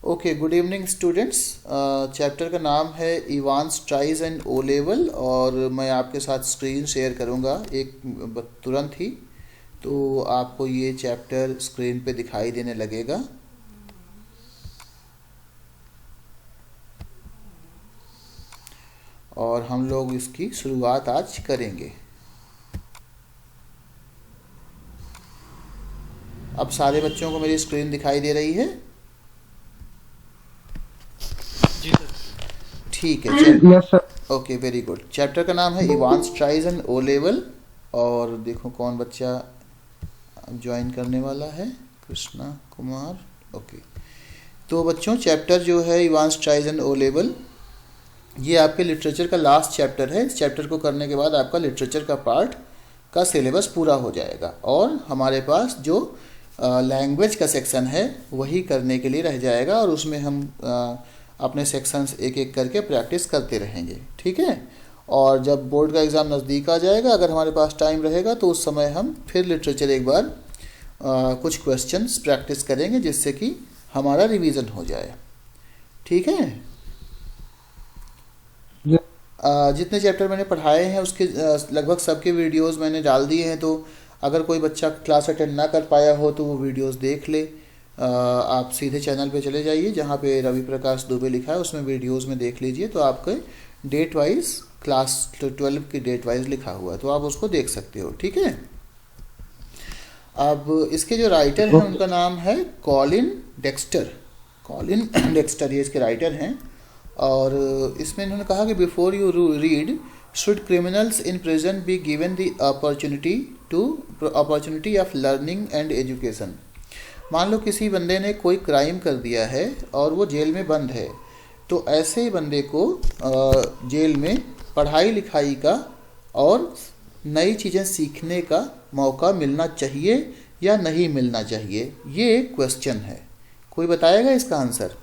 Okay, good evening students. Chapter का नाम है Evans tries and O level और मैं आपके साथ स्क्रीन शेयर करूंगा तुरंत ही। तो आपको ये चैप्टर स्क्रीन पे दिखाई देने लगेगा। और हम लोग इसकी शुरुआत आज करेंगे। अब सारे बच्चों को मेरी स्क्रीन दिखाई दे रही है? जी सर। ठीक है, yes sir. Okay, very good. Chapter का नाम है Evans tries and O level. और देखो कौन बच्चा ज्वाइन करने वाला है, कृष्णा कुमार। ओके, तो बच्चों चैप्टर जो है Evans tries and O level, ये आपके लिटरेचर का लास्ट चैप्टर है। इस चैप्टर को करने के बाद आपका लिटरेचर का पार्ट का सिलेबस पूरा हो जाएगा और हमारे पास जो लैंग्वेज का सेक्शन है वही करने के लिए रह जाएगा और उसमें हम अपने सेक्शंस एक एक करके प्रैक्टिस करते रहेंगे, ठीक है। और जब बोर्ड का एग्ज़ाम नज़दीक आ जाएगा, अगर हमारे पास टाइम रहेगा तो उस समय हम फिर लिटरेचर एक बार कुछ क्वेश्चंस प्रैक्टिस करेंगे जिससे कि हमारा रिवीजन हो जाए, ठीक है। जितने चैप्टर मैंने पढ़ाए हैं उसके लगभग सबके वीडियोस मैंने डाल दिए हैं, तो अगर कोई बच्चा क्लास अटेंड ना कर पाया हो तो वो वीडियोस देख ले। आप सीधे चैनल पे चले जाइए जहाँ पे रवि प्रकाश दुबे लिखा है, उसमें वीडियोस में देख लीजिए। तो आपके डेट वाइज क्लास 12 की डेट वाइज लिखा हुआ है, तो आप उसको देख सकते हो, ठीक है। अब इसके जो राइटर हैं उनका नाम है कॉलिन डेक्स्टर। कॉलिन डेक्स्टर ये इसके राइटर हैं। और इसमें इन्होंने कहा कि before you read should criminals in prison be given the opportunity of learning and education. मान लो किसी बंदे ने कोई क्राइम कर दिया है और वो जेल में बंद है, तो ऐसे बंदे को जेल में पढ़ाई लिखाई का और नई चीज़ें सीखने का मौका मिलना चाहिए या नहीं मिलना चाहिए, ये क्वेश्चन है। कोई बताएगा इसका आंसर?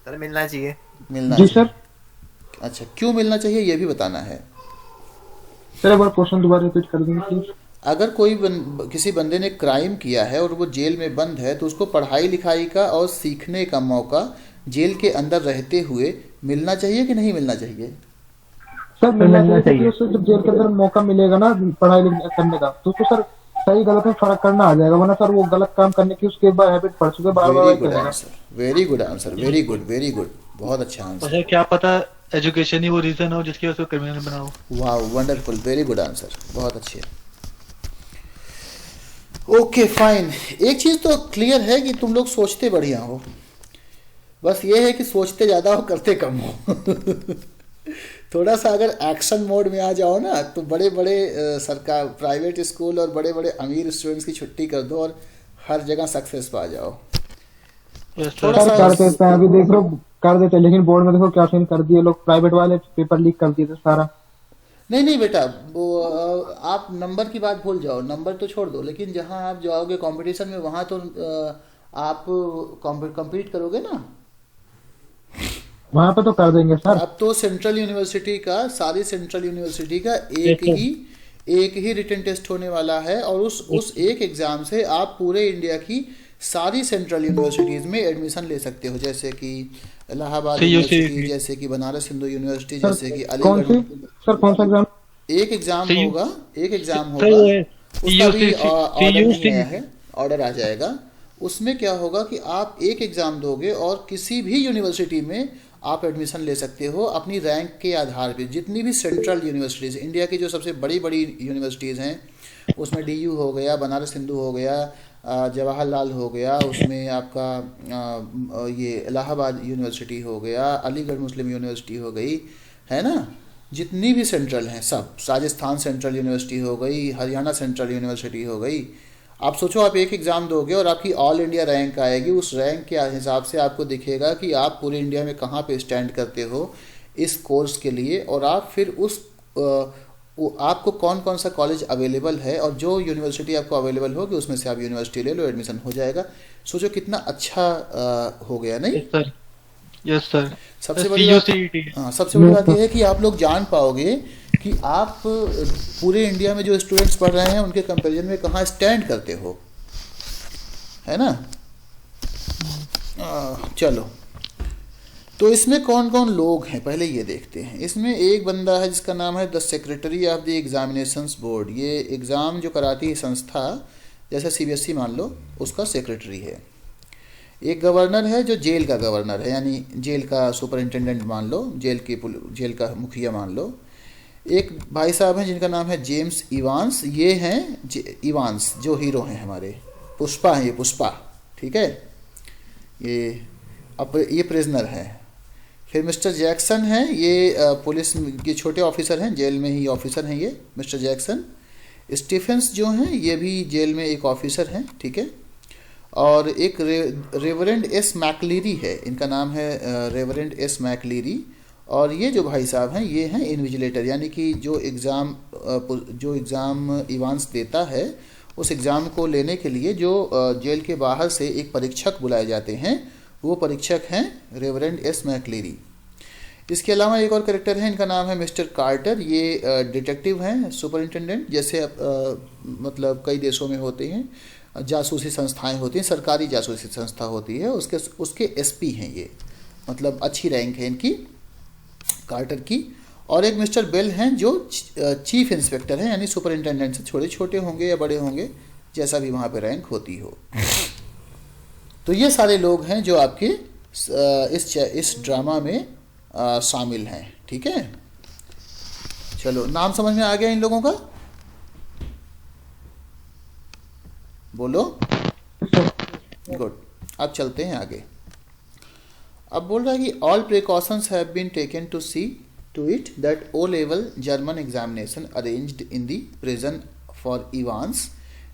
सर मिलना चाहिए। मिलना जी चाहिए। सर। अच्छा, क्यों मिलना चाहिए ये भी बताना है। सर एक बार क्वेश्चन दोबारा रिपीट कर देंगे प्लीज। अगर कोई किसी बंदे ने क्राइम किया है और वो जेल में बंद है, तो उसको पढ़ाई लिखाई का और सीखने का मौका जेल के अंदर रहते हुए मिलना चाहिए कि नहीं मिलना चाहिए? सर मिलना चाहिए। उससे जब जेल के अंदर मौका मिलेगा ना पढ़ाई करने का, तो उसको सर सही गलत में फर्क करना आ जाएगा, वरना सर वो गलत काम करने की उसके बाद हैबिट पड़ चुके बार बार वेरी गुड करेगा। Answer, very good answer, very good, very good, बहुत अच्छा और आंसर। सर क्या पता एजुकेशन ही वो रीजन हो जिसकी वजह से क्रिमिनल बना हो। वाह, वंडरफुल, वेरी गुड आंसर, बहुत अच्छे। ओके फाइन, एक चीज़ तो क्लियर है कि तुम लोग सोचते बढ़िया हो, बस ये है कि सोचते ज़्यादा हो करते कम हो। थोड़ा सा अगर एक्शन मोड में आ जाओ ना, तो बड़े बड़े सरकार प्राइवेट स्कूल और बड़े बड़े अमीर स्टूडेंट्स की छुट्टी कर दो और हर जगह सक्सेस पा जाओ। यस थोड़ा सर। सर सा कर देते हैं, अभी देख लो कर देते हैं, लेकिन बोर्ड में देखो क्या सीन कर दिए लोग, प्राइवेट वाले पेपर लीक कर दिए थे सारा। नहीं नहीं बेटा, वो आप नंबर की बात भूल जाओ, नंबर तो छोड़ दो, लेकिन जहाँ आप जाओगे कंपटीशन में वहाँ तो आप कम्पीट करोगे ना। वहां पे तो कर देंगे सर। अब तो सेंट्रल यूनिवर्सिटी का, सारी सेंट्रल यूनिवर्सिटी का एक ही रिटन टेस्ट होने वाला है और उस एक एग्जाम से आप पूरे इंडिया की सारी सेंट्रल यूनिवर्सिटीज में एडमिशन ले सकते हो, जैसे कि इलाहाबाद यूनिवर्सिटी, जैसे कि बनारस हिंदू यूनिवर्सिटी, जैसे कि कौन सी अलीगढ़। सर, कौन सा एग्जाम? एक एग्जाम होगा, एक एग्जाम सर होगा, वो है उसका भी ऑर्डर नहीं CUC। आया है, ऑर्डर आ जाएगा। उसमें क्या होगा कि आप एक एग्ज़ाम दोगे और किसी भी यूनिवर्सिटी में आप एडमिशन ले सकते हो अपनी रैंक के आधार पे। जितनी भी सेंट्रल यूनिवर्सिटीज़, इंडिया की जो सबसे बड़ी बड़ी यूनिवर्सिटीज़ हैं, उसमें DU हो गया, बनारस हिंदू हो गया, जवाहरलाल हो गया, उसमें आपका ये इलाहाबाद यूनिवर्सिटी हो गया, अलीगढ़ मुस्लिम यूनिवर्सिटी हो गई, है ना। जितनी भी सेंट्रल हैं सब, राजस्थान सेंट्रल यूनिवर्सिटी हो गई, हरियाणा सेंट्रल यूनिवर्सिटी हो गई। आप सोचो, आप एक एग्ज़ाम दोगे और आपकी ऑल इंडिया रैंक आएगी, उस रैंक के हिसाब से आपको दिखेगा कि आप पूरे इंडिया में कहाँ पे स्टैंड करते हो इस कोर्स के लिए, और आप फिर आपको कौन कौन सा कॉलेज अवेलेबल है और जो यूनिवर्सिटी आपको अवेलेबल होगी उसमें से आप यूनिवर्सिटी ले लो, एडमिशन हो जाएगा। सोचो कितना अच्छा हो गया, नहीं? Yes sir. Yes sir. सबसे बड़ी बात, CUCET। हाँ, सबसे बड़ी बात यह है कि आप लोग जान पाओगे कि आप पूरे इंडिया में जो स्टूडेंट्स पढ़ रहे हैं उनके कंपैरिजन में कहाँ स्टैंड करते हो, है ना। चलो, तो इसमें कौन कौन लोग हैं पहले ये देखते हैं। इसमें एक बंदा है जिसका नाम है the secretary of the examinations board. ये एग्ज़ाम जो कराती है संस्था, जैसे सीबीएसई मान लो, उसका सेक्रेटरी है। एक गवर्नर है जो जेल का गवर्नर है, यानी जेल का सुपरिंटेंडेंट मान लो, जेल का मुखिया मान लो। एक भाई साहब हैं जिनका नाम है जेम्स इवांस। ये हैं इवांस जो हीरो हैं हमारे, पुष्पा हैं ये, पुष्पा, ठीक है। ये प्रिजनर है। फिर मिस्टर जैक्सन हैं, ये पुलिस के छोटे ऑफिसर हैं, जेल में ही ऑफिसर हैं ये मिस्टर जैक्सन। स्टीफेंस जो हैं ये भी जेल में एक ऑफिसर हैं, ठीक है। और एक रेवरेंड एस मैकलीरी है, इनका नाम है रेवरेंड एस मैकलीरी। और ये जो भाई साहब हैं ये हैं इन्विजिलेटर, यानी कि जो एग्ज़ाम इवांस देता है, उस एग्ज़ाम को लेने के लिए जो जेल के बाहर से एक परीक्षक बुलाए जाते हैं, वो परीक्षक हैं रेवरेंड एस मैकलीरी। इसके अलावा एक और कैरेक्टर है, इनका नाम है मिस्टर कार्टर। ये डिटेक्टिव हैं, सुपरिंटेंडेंट, जैसे मतलब कई देशों में होते हैं, जासूसी संस्थाएं होती हैं, सरकारी जासूसी संस्था होती है, उसके एसपी हैं ये, मतलब अच्छी रैंक है इनकी, कार्टर की। और एक मिस्टर बेल हैं जो चीफ इंस्पेक्टर हैं, यानी सुपरिंटेंडेंट से छोटे होंगे या बड़े होंगे, जैसा भी वहाँ पे रैंक होती हो। तो ये सारे लोग हैं जो आपके इस ड्रामा में शामिल हैं, ठीक है। चलो, नाम समझ में आ गया इन लोगों का? बोलो। गुड, अब चलते हैं आगे। अब बोल रहा है कि all precautions have been taken to see to it that O level German examination arranged in the prison for Evans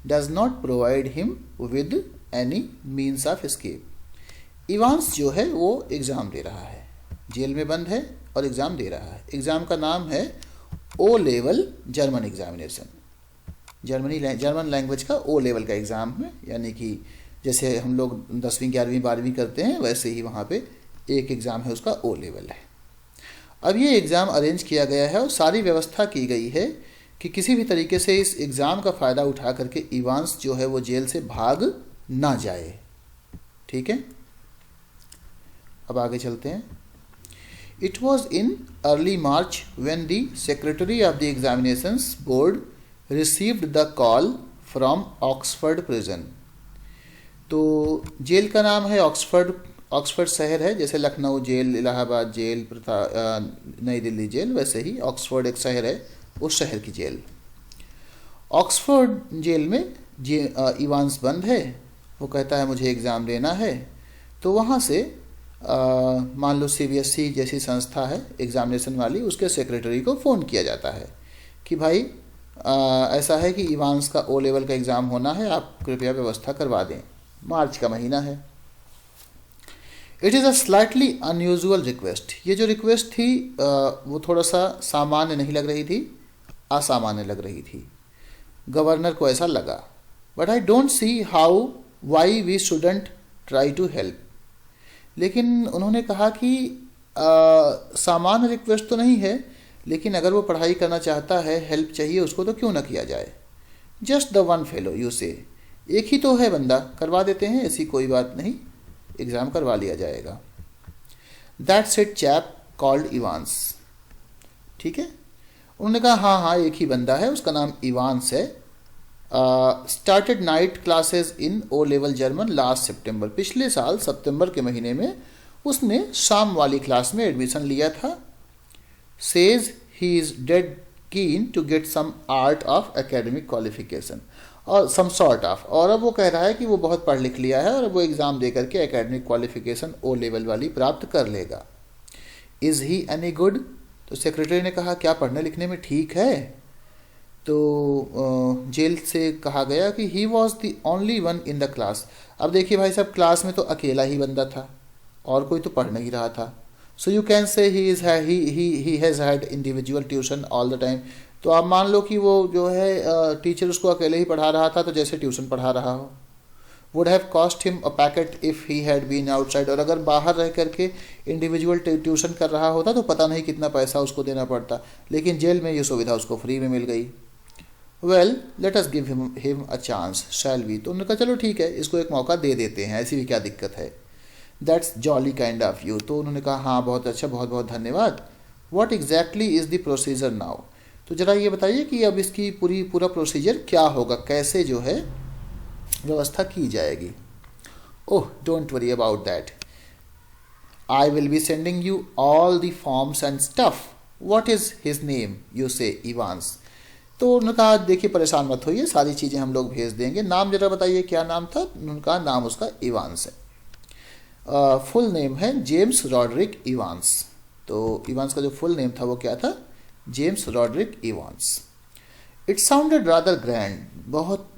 does not provide him with any means of escape. Evans जो है वो एग्ज़ाम दे रहा है, jail में बंद है और exam दे रहा है। एग्ज़ाम का नाम है O level German examination, German language का ओ लेवल का एग्ज़ाम है, यानी कि जैसे हम लोग 10वीं 11वीं 12वीं करते हैं, वैसे ही वहाँ पे एक एग्ज़ाम है, उसका ओ लेवल है। अब ये एग्ज़ाम अरेंज किया गया है और सारी व्यवस्था की गई है कि किसी भी तरीके से इस एग्ज़ाम का फ़ायदा उठा करके इवांस जो है वो जेल से भाग ना जाए, ठीक है। अब आगे चलते हैं। It was in early March when the secretary of the examinations board received the call from Oxford prison. तो जेल का नाम है ऑक्सफर्ड शहर है, जैसे लखनऊ जेल, इलाहाबाद जेल, नई दिल्ली जेल, वैसे ही ऑक्सफर्ड एक शहर है, उस शहर की जेल। ऑक्सफर्ड जेल में इवांस बंद है, वो कहता है मुझे एग्ज़ाम देना है। तो वहाँ से मान लो सीबीएसई जैसी संस्था है एग्ज़ामिनेशन वाली, उसके सेक्रेटरी को फ़ोन किया जाता है कि भाई ऐसा है कि इवांस का ओ लेवल का एग्ज़ाम होना है, आप कृपया व्यवस्था करवा दें। मार्च का महीना है। It is a slightly unusual request. ये जो रिक्वेस्ट थी वो थोड़ा सा सामान्य नहीं लग रही थी, असामान्य लग रही थी। गवर्नर को ऐसा लगा, but I don't see how why we shouldn't try to help. लेकिन उन्होंने कहा कि सामान्य रिक्वेस्ट तो नहीं है, लेकिन अगर वो पढ़ाई करना चाहता है, हेल्प चाहिए उसको, तो क्यों ना किया जाए। Just the one fellow you से, एक ही तो है बंदा, करवा देते हैं, ऐसी कोई बात नहीं, एग्ज़ाम करवा लिया जाएगा। That's it chap called Evans, ठीक है। उन्होंने कहा हाँ हाँ एक ही बंदा है, उसका नाम इवांस है। Started night classes in O level German last September. पिछले साल सितंबर के महीने में उसने शाम वाली क्लास में एडमिशन लिया था। Says he is dead keen to get some art of academic qualification और सम सॉर्ट ऑफ, और अब वो कह रहा है कि वो बहुत पढ़ लिख लिया है और अब वो एग्ज़ाम दे करके एकेडमिक क्वालिफिकेशन ओ लेवल वाली प्राप्त कर लेगा। Is he any good? तो सेक्रेटरी ने कहा क्या पढ़ने लिखने में ठीक है? तो जेल से कहा गया कि he was the only one in the class. अब देखिए भाई साहब, क्लास में तो अकेला ही बंदा था और कोई तो पढ़ नहीं रहा था। So you can say he has had individual tuition all the time. तो आप मान लो कि वो जो है टीचर उसको अकेले ही पढ़ा रहा था, तो जैसे ट्यूशन पढ़ा रहा हो। Would have cost him a packet if he had been outside. और अगर बाहर रह करके इंडिविजुअल ट्यूशन कर रहा होता तो पता नहीं कितना पैसा उसको देना पड़ता, लेकिन जेल में ये सुविधा उसको फ्री में मिल गई। Well let us give him a chance shall we. तो उन्होंने कहा चलो ठीक है, इसको एक मौका दे देते हैं, ऐसी भी क्या दिक्कत है। That's jolly kind of you. तो उन्होंने कहा हाँ बहुत अच्छा, बहुत बहुत धन्यवाद। What exactly is the procedure now, तो ज़रा ये बताइए कि अब इसकी पूरा प्रोसीजर क्या होगा, कैसे जो है व्यवस्था की जाएगी। Oh don't worry about that, I will be sending you all the forms and stuff. What is his name, you से इवांस। तो उन्होंने कहा देखिए परेशान मत होइए, सारी चीज़ें हम लोग भेज देंगे, नाम जरा बताइए क्या नाम था। उन्होंने कहा नाम उसका इवांस है। फुल नेम है जेम्स रॉड्रिक इवांस। तो इवांस का जो फुल नेम था वो क्या था, James Rodrick Evans. It sounded rather grand, बहुत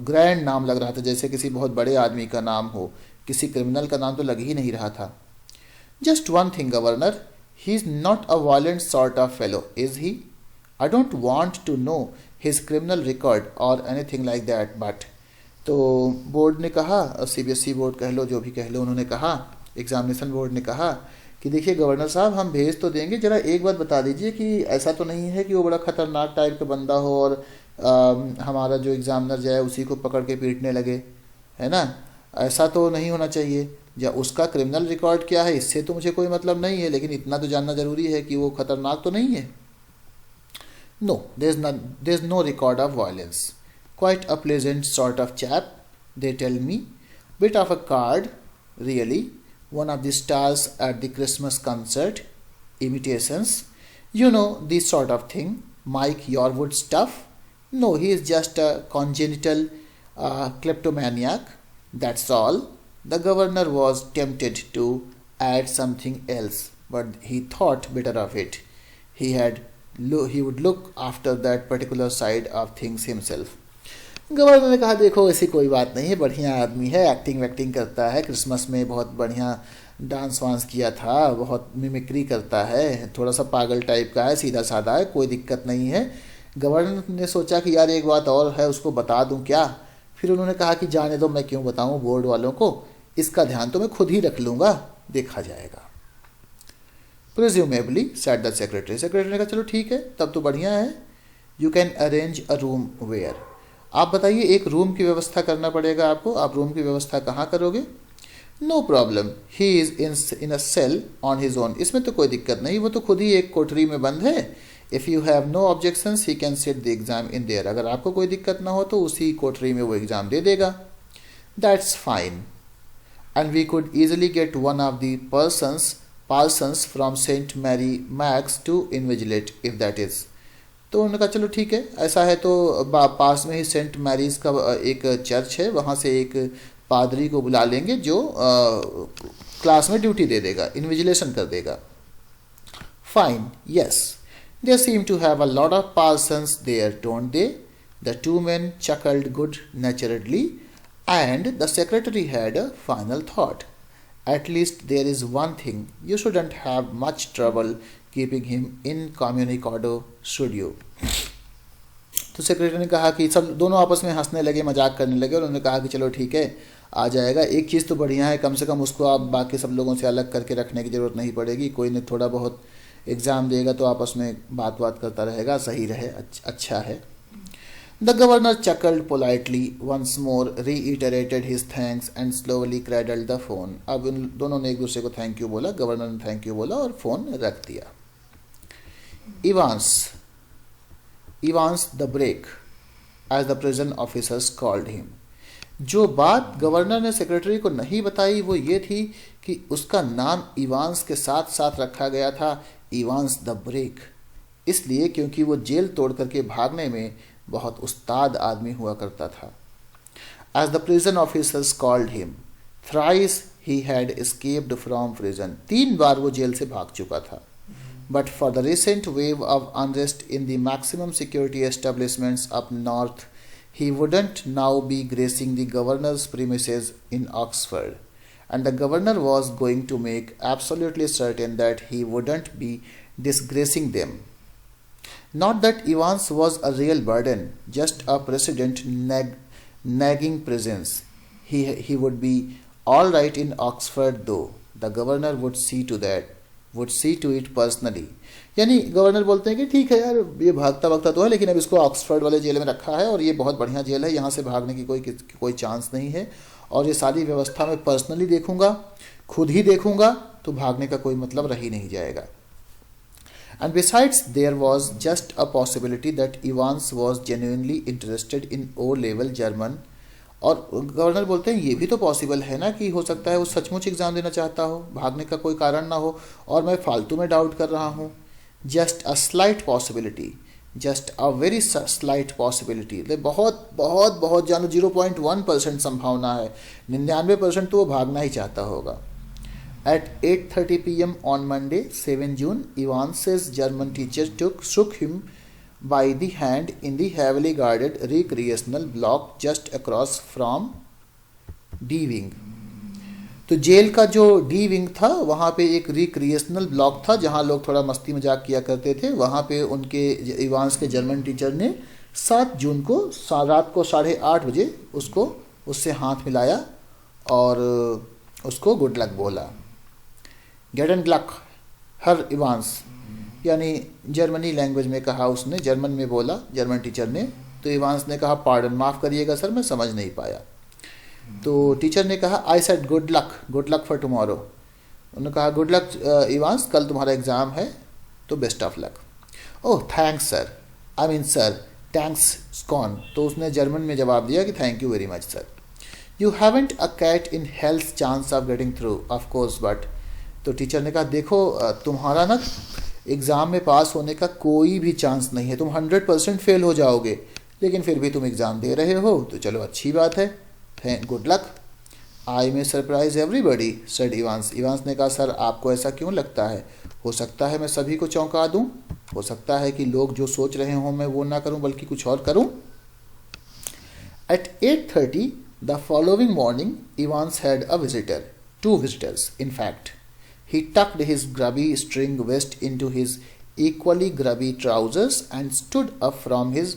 ग्रैंड नाम लग रहा था, जैसे किसी बहुत बड़े आदमी का नाम हो, किसी क्रिमिनल का नाम तो लग ही नहीं रहा था। Just one thing governor, he is not a violent sort of fellow is he, I don't want to know his criminal record और एनीथिंग लाइक दैट बट। तो बोर्ड ने कहा, सीबीएसई बोर्ड कह लो जो भी कह लो, उन्होंने कहा, एग्जामिनेशन बोर्ड ने कहा कि देखिए गवर्नर साहब हम भेज तो देंगे, जरा एक बात बता दीजिए कि ऐसा तो नहीं है कि वो बड़ा खतरनाक टाइप का बंदा हो और हमारा जो एग्जामिनर जाए उसी को पकड़ के पीटने लगे, है ना, ऐसा तो नहीं होना चाहिए। या उसका क्रिमिनल रिकॉर्ड क्या है इससे तो मुझे कोई मतलब नहीं है, लेकिन इतना तो जानना जरूरी है कि वो खतरनाक तो नहीं है। No, there is no record of violence, quite a pleasant sort of chap, they tell me, bit of a card really, one of the stars at the Christmas concert, imitations, you know, this sort of thing, Mike Yorwood stuff. No, he is just a congenital kleptomaniac, that's all. The governor was tempted to add something else, but he thought better of it. He would look after that particular side of things himself. Governor ने कहा देखो ऐसी कोई बात नहीं है, बढ़िया आदमी है, एक्टिंग वैक्टिंग करता है, क्रिसमस में बहुत बढ़िया डांस वांस किया था, बहुत मिमिक्री करता है, थोड़ा सा पागल टाइप का है, सीधा साधा है, कोई दिक्कत नहीं है। गवर्नर ने सोचा कि यार एक बात और है, उसको बता दूं क्या। फिर उन्होंने कहा कि जाने दो, मैं क्यों बताऊं बोर्ड वालों को, इसका ध्यान तो मैं खुद ही रख लूँगा, देखा जाएगा। Presumably said the secretary. Secretary ने कहा चलो ठीक है, तब तो बढ़िया है। You can arrange a room where, आप बताइए एक रूम की व्यवस्था करना पड़ेगा आपको, आप रूम की व्यवस्था कहाँ करोगे। No problem, he is in a cell on his own, इसमें तो कोई दिक्कत नहीं, वो तो खुद ही एक कोठरी में बंद है। If you have no objections he can sit the exam in there, अगर आपको कोई दिक्कत ना हो तो उसी कोठरी में वो एग्ज़ाम दे देगा। That's fine, and we could easily get one of the parsons from Saint Mary Mags to invigilate if that is. तो उन्होंने कहा चलो ठीक है, ऐसा है तो पास में ही सेंट मैरीज का एक चर्च है, वहाँ से एक पादरी को बुला लेंगे जो क्लास में ड्यूटी दे देगा, इन्विजिलेशन कर देगा। Fine, yes, they seem to have a lot of parsons there, don't they. The two men chuckled good naturedly and the secretary had a final thought. At least there is one thing, you shouldn't have much trouble keeping him incommunicado, should you? तो secretary ने कहा कि सब दोनों आपस में हंसने लगे, मजाक करने लगे, और उन्होंने कहा कि चलो ठीक है आ जाएगा। एक चीज़ तो बढ़िया है, कम से कम उसको आप बाकी सब लोगों से अलग करके रखने की ज़रूरत नहीं पड़ेगी, कोई ने थोड़ा बहुत एग्ज़ाम देगा तो आपस में बात करता रहेगा, सही रहे, अच्छा है। The governor chuckled politely, once more reiterated his thanks and slowly cradled the phone. अब इन दोनों ने एक दूसरे को थैंक यू बोला, गवर्नर ने थैंक यू बोला और फ़ोन रख दिया। Evans the break, as the prison officers called him. जो बात गवर्नर ने सेक्रेटरी को नहीं बताई वो ये थी कि उसका नाम इवांस के साथ साथ रखा गया था, इवांस द ब्रेक, इसलिए क्योंकि वो जेल तोड़ करके भागने में बहुत उस्ताद आदमी हुआ करता था। As the prison officers called him, thrice he had escaped from prison. 3 बार वो जेल से भाग चुका था। But for the recent wave of unrest in the maximum security establishments up north, he wouldn't now be gracing the governor's premises in Oxford, and the governor was going to make absolutely certain that he wouldn't be disgracing them. Not that Evans was a real burden, just a precedent nagging presence. He would be all right in Oxford though. The governor would see to it personally. यानी governor बोलते हैं कि ठीक है यार, ये भागता तो है, लेकिन अब इसको ऑक्सफोर्ड वाले जेल में रखा है और ये बहुत बढ़िया जेल है, यहाँ से भागने की कोई चांस नहीं है, और ये सारी व्यवस्था मैं पर्सनली देखूंगा, खुद ही देखूंगा, तो भागने का कोई मतलब रह ही नहीं जाएगा। And besides, there was just a possibility that Evans was genuinely interested in O-level German। और गवर्नर बोलते हैं ये भी तो पॉसिबल है ना कि हो सकता है वो सचमुच एग्ज़ाम देना चाहता हो, भागने का कोई कारण ना हो और मैं फालतू में डाउट कर रहा हूँ। Just a slight possibility, just a very slight possibility, बहुत बहुत बहुत जानो 0.1% संभावना है, 99% तो वो भागना ही चाहता होगा। At 8:30 p.m. on Monday, 7 June, Evans's German teacher shook him by the hand in the heavily guarded recreational block just across from D Wing। तो जेल का जो डी विंग था वहाँ पे एक रिक्रिएशनल ब्लॉक था जहाँ लोग थोड़ा मस्ती मजाक किया करते थे। वहाँ पे उनके इवांस के जर्मन टीचर ने 7 जून को रात को 8:30 बजे उससे हाथ मिलाया और उसको गुड लक बोला। गेट एंड लक हर इवांस, यानी जर्मनी लैंग्वेज में कहा उसने, जर्मन में बोला जर्मन टीचर ने। तो इवांस ने कहा पार्डन, माफ़ करिएगा सर, मैं समझ नहीं पाया। तो टीचर ने कहा I said good luck for tomorrow. उन्होंने कहा गुड लक इवांस, कल तुम्हारा एग्ज़ाम है तो best of luck. Oh thanks sir, I mean sir thanks कौन। तो उसने जर्मन में जवाब दिया कि thank you very much sir. You haven't a cat in health chance of getting through of course but. तो टीचर ने कहा देखो तुम्हारा ना एग्ज़ाम में पास होने का कोई भी चांस नहीं है, तुम 100% फेल हो जाओगे, लेकिन फिर भी तुम एग्ज़ाम दे रहे हो तो चलो अच्छी बात है, good luck. I may surprise everybody said Evans. Evans ने कहा सर आपको ऐसा क्यों लगता है, हो सकता है मैं सभी को चौंका दूं, हो सकता है कि लोग जो सोच रहे हों मैं वो ना करूं बल्कि कुछ और करूं। At 8:30 the following morning Evans had a visitor, 2 visitors in fact। He tucked his grubby string vest into his equally grubby trousers and stood up from his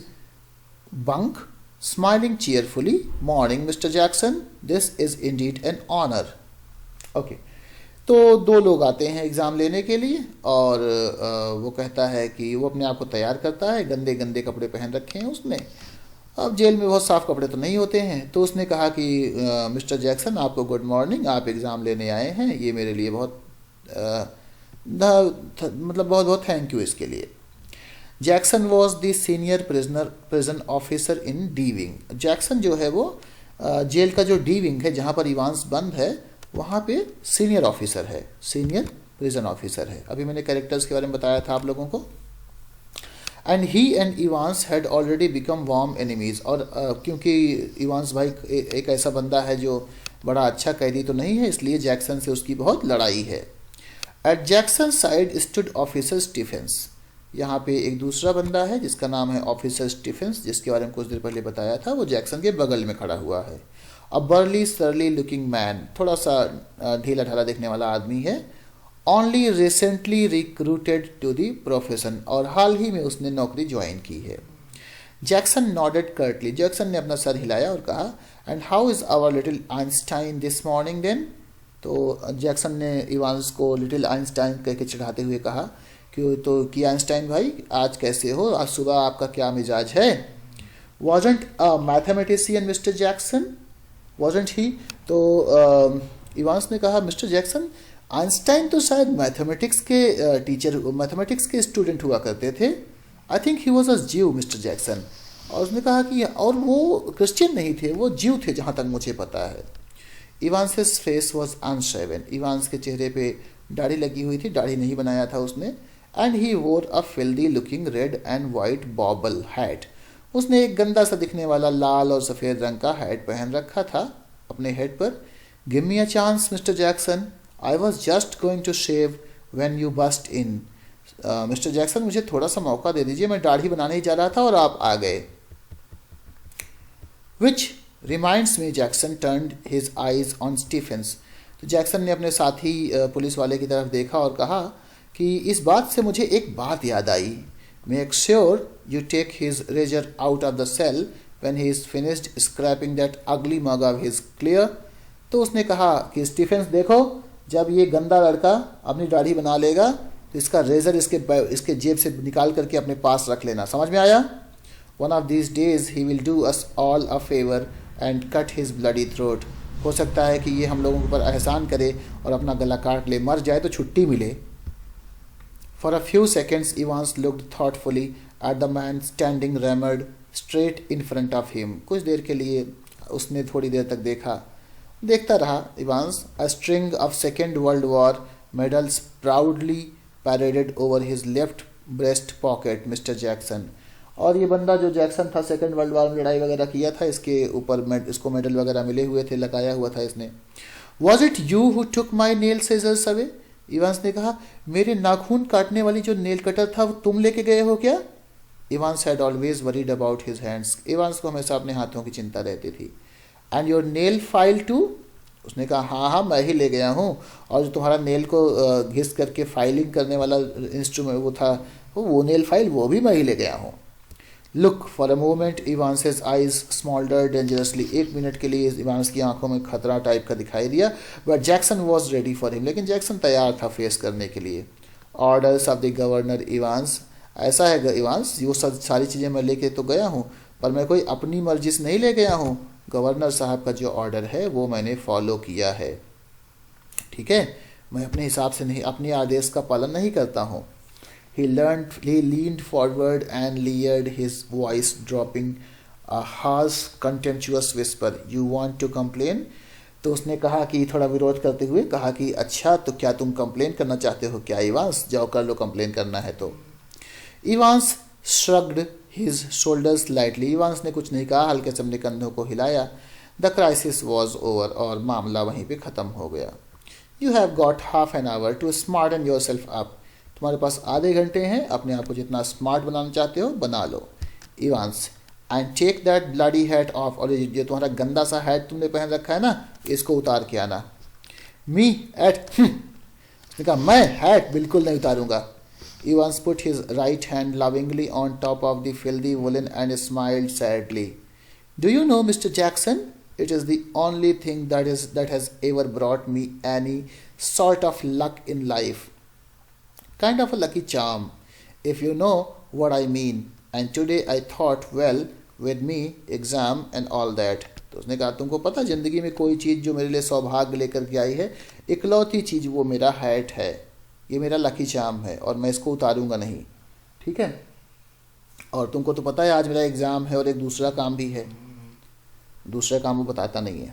bunk, smiling cheerfully. Morning, Mr. Jackson. This is indeed an honor. Okay. तो 2 लोग आते हैं exam लेने के लिए और वो कहता है कि वो अपने आप को तैयार करता है, गंदे गंदे कपड़े पहन रखे हैं उसने। अब जेल में बहुत साफ़ कपड़े तो नहीं होते हैं। तो उसने कहा कि मिस्टर जैक्सन आपको गुड मॉर्निंग, आप एग्ज़ाम लेने आए हैं, ये मेरे लिए बहुत मतलब बहुत बहुत थैंक यू इसके लिए। Jackson was the senior prison officer in D wing. Jackson जो है वो जेल का जो डी विंग है जहाँ पर इवांस बंद है वहाँ पे सीनियर ऑफिसर है, सीनियर प्रिजन ऑफिसर है। अभी मैंने कैरेक्टर्स के बारे में बताया था आप लोगों को। And he and Evans had already become warm enemies. और क्योंकि इवांस भाई एक ऐसा बंदा है जो बड़ा अच्छा कैदी तो नहीं है, इसलिए जैक्सन से उसकी बहुत लड़ाई है। At Jackson side stood officer Stephens. यहाँ पे एक दूसरा बंदा है जिसका नाम है ऑफिसर स्टीफेंस, जिसके बारे में कुछ देर पहले बताया था। वो जैक्सन के बगल में खड़ा हुआ है। A burly surly looking man, थोड़ा सा ढीला ढाला दिखने वाला आदमी है। Only recently recruited to the profession, और हाल ही में उसने नौकरी ज्वाइन की है। Jackson nodded Curtly. जैक्सन ने अपना सर हिलाया और कहा and how is our little Einstein this morning then. तो जैक्सन ने इवांस को लिटिल आइंस्टाइन कह के चढ़ाते हुए कहा कि आइंस्टाइन भाई आज कैसे हो, आज सुबह आपका क्या मिजाज है। Wasn't a mathematician Mister Jackson, wasn't he. तो इवांस ने कहा मिस्टर जैक्सन आइंस्टाइन तो शायद मैथमेटिक्स के टीचर, मैथमेटिक्स के स्टूडेंट हुआ करते थे। I think he was a जीव मिस्टर जैक्सन। और उसने कहा कि और वो क्रिश्चियन नहीं थे, वो जीव थे जहाँ तक मुझे पता है। Evans face was unshaven. Evans के चेहरे पे दाढ़ी लगी हुई थी, दाढ़ी नहीं बनाया था उसने। And he wore a filthy looking red and white bobble hat. उसने एक गंदा सा दिखने वाला लाल और सफ़ेद रंग का हैट पहन रखा था अपने हेड पर। Give me a chance mister Jackson, I was just going to shave when you bust in. Mister Jackson मुझे थोड़ा सा मौका दे दीजिए, मैं दाढ़ी बनाने ही जा रहा था और आप आ गए। Which reminds me, Jackson turned his eyes on Stephens. तो जैक्सन ने अपने साथी पुलिस वाले की तरफ देखा और कहा कि इस बात से मुझे एक बात याद आई। Make sure you take his razor out of the cell when he is finished scraping that ugly mug of his clear. तो उसने कहा कि स्टीफेंस देखो, जब ये गंदा लड़का अपनी दाढ़ी बना लेगा तो इसका रेजर इसके जेब से निकाल करके अपने पास रख लेना, समझ में आया। One of these days he will do us all a favour and cut his bloody throat. हो सकता है कि ये हम लोगों के ऊपर एहसान करे और अपना गला काट ले, मर जाए तो छुट्टी मिले। For a few seconds, Evans looked thoughtfully at the man standing rammed straight in front of him. कुछ देर के लिए उसने थोड़ी देर तक देखता रहा Evans. A string of Second World War medals proudly paraded over his left breast pocket, Mr. Jackson. और ये बंदा जो जैक्सन था, सेकेंड वर्ल्ड वॉर में लड़ाई वगैरह किया था, इसके ऊपर इसको मेडल वगैरह मिले हुए थे, लगाया हुआ था इसने। Was it you who took my nail scissors away? Evans ने कहा, मेरे नाखून काटने वाली जो नेल कटर था वो तुम लेके गए हो क्या? Evans had always worried about his hands. Evans को हमेशा अपने हाथों की चिंता रहती थी। And your nail file too? उसने कहा, हाँ हाँ मैं ही ले गया हूँ। और जो तुम्हारा नेल को घिस करके फाइलिंग करने वाला इंस्ट्रूमेंट वो था, वो नेल फाइल वो भी मैं ही ले गया हूँ। Look for a moment Evans eyes smoulder dangerously. एक मिनट के लिए इवांस की आंखों में खतरा टाइप का दिखाई दिया। But Jackson was ready for him, लेकिन जैक्सन तैयार था फेस करने के लिए। Orders of the governor Evans, ऐसा है इवांस, वो सारी चीज़ें मैं लेके तो गया हूँ, पर मैं कोई अपनी मर्जी से नहीं ले गया हूँ। गवर्नर साहब का जो ऑर्डर है वो मैंने फॉलो किया है, ठीक है, मैं अपने हिसाब से नहीं, अपने आदेश का पालन नहीं करता हूँ। He leaned forward and leered, his voice dropping a harsh, contemptuous whisper. You want to complain? तो उसने कहा कि थोड़ा विरोध करते हुए कहा कि अच्छा तो क्या तुम कंप्लेन करना चाहते हो क्या इवांस? जाओ कर लो कंप्लेन करना है तो। Evans shrugged his shoulders lightly. Evans ने कुछ नहीं कहा, हल्के से अपने कंधों को हिलाया। The crisis was over, और मामला वहीं पे ख़त्म हो गया। You have got half an hour to smarten yourself up. तुम्हारे पास आधे घंटे हैं, अपने आप को जितना स्मार्ट बनाना चाहते हो बना लो। Evans, and take that bloody hat off, और ये तुम्हारा गंदा सा हैट तुमने पहन रखा है ना, इसको उतार के आना। मी एट, उसने कहा मैं हैट बिल्कुल नहीं उतारूंगा। Evans put his right hand lovingly on top of the filthy woollen and smiled sadly. Do you know Mister Jackson, it is the only thing that has ever brought me any sort of luck in life. Kind of a lucky charm, if you know what I mean. And today I thought, well, with me, exam and all that. तो उसने कहा, तुमको पता ज़िंदगी में कोई चीज़ जो मेरे लिए सौभाग्य लेकर के आई है, इकलौती चीज़ वो मेरा हैट है, ये मेरा लकी चार्म है, और मैं इसको उतारूंगा नहीं, ठीक है। और तुमको तो पता है आज मेरा एग्ज़ाम है और एक दूसरा काम भी है, दूसरा काम वो बताता नहीं है।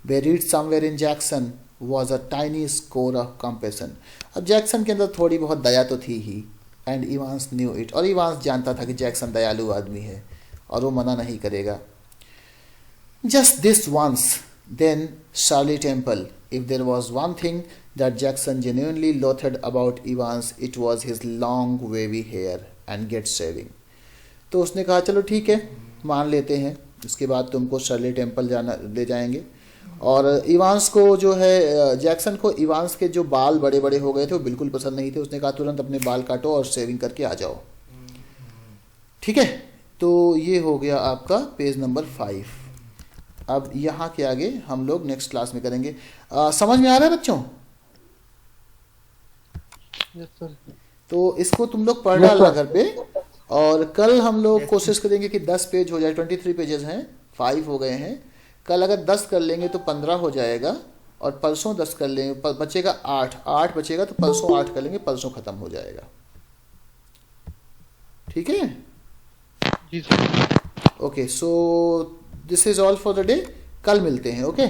Buried somewhere in Jackson was a tiny score of compassion. अब जैक्सन के अंदर थोड़ी बहुत दया तो थी ही, एंड इवांस न्यू इट, और इवांस जानता था कि जैक्सन दयालु आदमी है और वो मना नहीं करेगा। Just this once, then Shirley Temple. If there was one thing that Jackson genuinely loathed about Evans, it was his long wavy hair and get shaving. तो उसने कहा चलो ठीक है मान लेते हैं, इसके बाद तुमको शर्ले टेम्पल जाना ले जाएंगे। और इवांस को जो है, जैक्सन को इवांस के जो बाल बड़े बड़े हो गए थे वो बिल्कुल पसंद नहीं थे। उसने कहा तुरंत अपने बाल काटो और शेविंग करके आ जाओ, ठीक है। तो ये हो गया आपका पेज नंबर 5। अब यहाँ के आगे हम लोग नेक्स्ट क्लास में करेंगे। समझ में आ रहा है बच्चों? Yes sir. तो इसको तुम लोग पढ़ डालना घर पे, और कल हम लोग कोशिश करेंगे कि 10 पेज हो जाए। 23 पेजेस हैं, 5 हो गए हैं। कल अगर 10 कर लेंगे तो 15 हो जाएगा, और परसों 10 कर लेंगे, बचेगा 8 बचेगा, तो परसों 8 कर लेंगे, परसों ख़त्म हो जाएगा, ठीक है जी sir. Okay, so this is all for the day. कल मिलते हैं, ओके।